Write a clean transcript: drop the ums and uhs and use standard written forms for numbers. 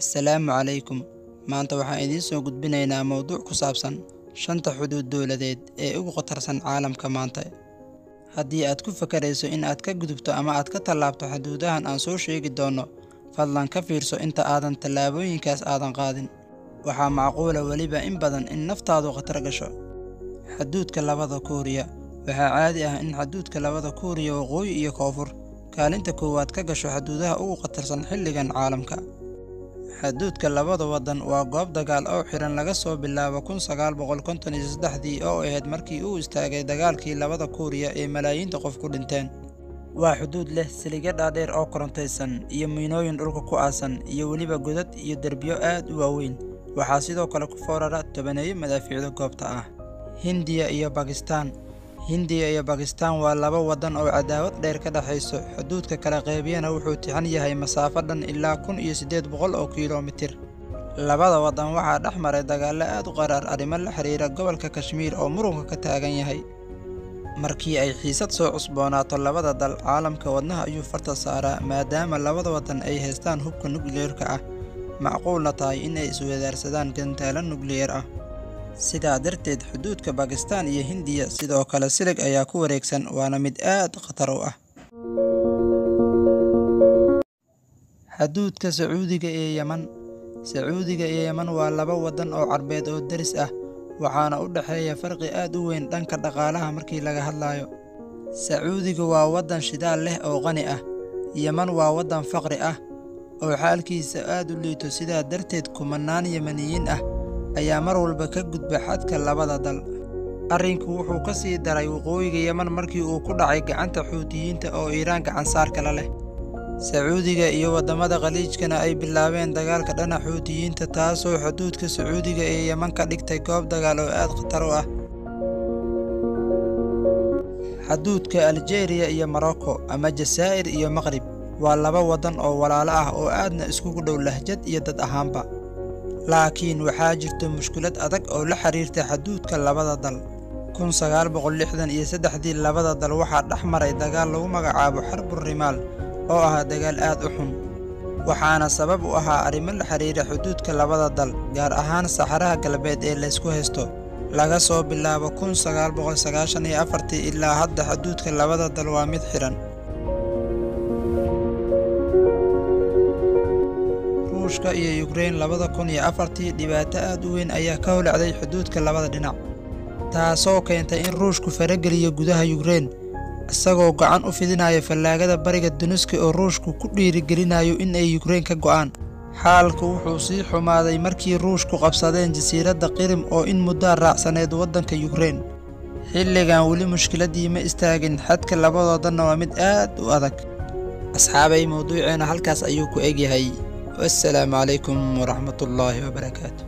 Assalaamu calaykum. Maanta waxaan idiin soo gudbinaynaa mowduuc ku saabsan shanta xuduud dawladeed ee ugu khatarsan caalamka maanta. Haddii aad ku fakarayso in aad ka gudubto ama aad ka tallaabto xuduudahan aan soo sheegi doono, fadlan ka fiirso inta aadan tallaabooyinkaas qaadin. Waxaa macquula weliba in badan in naftaadu khatar gasho. Xuduudka labada Kuuriya. Waxaa caadi ah in xuduudka labada Kuuriya waqooyi iyo koonfur kaalinta koowaad ka gasho xuduudaha ugu khatarsan xilligan caalamka. Xuduudka labada waddan waa goob dagaal oo xiran laga soo bilaabo 1953 oo ahayd markii uu istaagay dagaalkii labada Kuuriya ee malaayiinta qof ku dhinteen. Waa xuduud leh siliga dhaadheer oo korontaysan iyo miinooyin dhulka ku aasan iyo weliba godad iyo derbiyo aad u waaweyn. Waxaa sidoo kale ku foorara tobaneeyo madaafiicda goobta ah. Hindiya iyo Bakistaan. Hindiya iyo Bakistaan waa laba waddan oo cadaawad dheer ka dhaxayso. Xuduudka kala qaybiyana wuxuu tixan yahay masaafo dhan ilaa 1800 oo kiiloomitir. Labada waddan waxaa dhex maray dagaallo aad u qaraar arrimo la xiriira gobolka Kashmiir oo muranka ka taagan yahay. Markii ay xiisad soo cusboonaato labada dal, caalamka wadnaha ayuu farta saaraa maadaama labada waddan ay haystaan hubka nukliyeerka ah, macquulna tahay in ay isweydaarsadaan gantaalo nukliyeer ah. Sidaa darteed, xuduudka Bakistaan iyo Hindiya sidoo kale silig ayaa ku wareegsan, waana mid aad khatar u ah. Xuduudka Sacuudiga iyo Yemen. Sacuudiga iyo Yemen waa laba waddan oo Carbeed oo deris ah, waxaana u dhexeeya farqi aad u weyn dhanka dhaqaalaha markii laga hadlayo. Sacuudiga waa waddan shidaal leh oo qani ah. Yemen waa waddan faqri ah oo xaalkiisa aad u liito. Sidaa darteed, kumanaan Yemeniyiin ah ayaa mar walba ka gudba xadka labada dal. Arrinku wuxuu ka sii daray waqooyiga Yemen markii uu ku dhacay gacanta Xuutiyiinta oo Iiraan gacan saar kala leh. Sacuudiga iyo waddamada khaliijkana ay bilaabeen dagaalka dhinaca Xuutiyiinta, taasoo xuduudka Sacuudiga ee Yemen ka dhigtay goob dagaal oo aad khatar u ah. Xuduudka Aljeeriya iyo Morocco ama Jazaa'ir iyo Maqrib waa laba waddan oo walaalo ah oo aadna iskugu dhow lahjad iyo dad ahaanba. Laakiin waxaa jirta mushkilad adag oo la xiriirta xuduudka labada dal. 1963 labada dal waxaa dhex maray dagaal lagu magacaabo Xarbul Rimaal oo ahaa dagaal aad u xun, waxaana sabab u ahaa arrimo la xiriira xuduudka labada dal, gaar ahaan saxaraha galbeed ee la isku haysto. Laga soo bilaabo 1994 ilaa hadda, xuduudka labada dal waa mid xiran. Ruushka iyo Ukraine 2004 dhibaato aad u weyn ayaa ka howlacday xuduudka labada dhinac, taasoo keentay in Ruushku farageliyo gudaha Ukraine, isagoo gacan u fidinaya fallaagada bariga Donetsk oo Ruushku ku dhiirigelinayo in ay Ukraine ka go'aan. Xaalku wuxuu sii xumaaday markii Ruushku qabsadeen jasiiradda Qrim oo in muddo raacsaneyd waddanka Ukraine. Xilligan weli mushkiladii ma istaagin, xadka labadoodanna waa mid aad u adag. Asxaabay, mowduuceena halkaas ayuu ku egyahay. والسلام عليكم ورحمة الله وبركاته.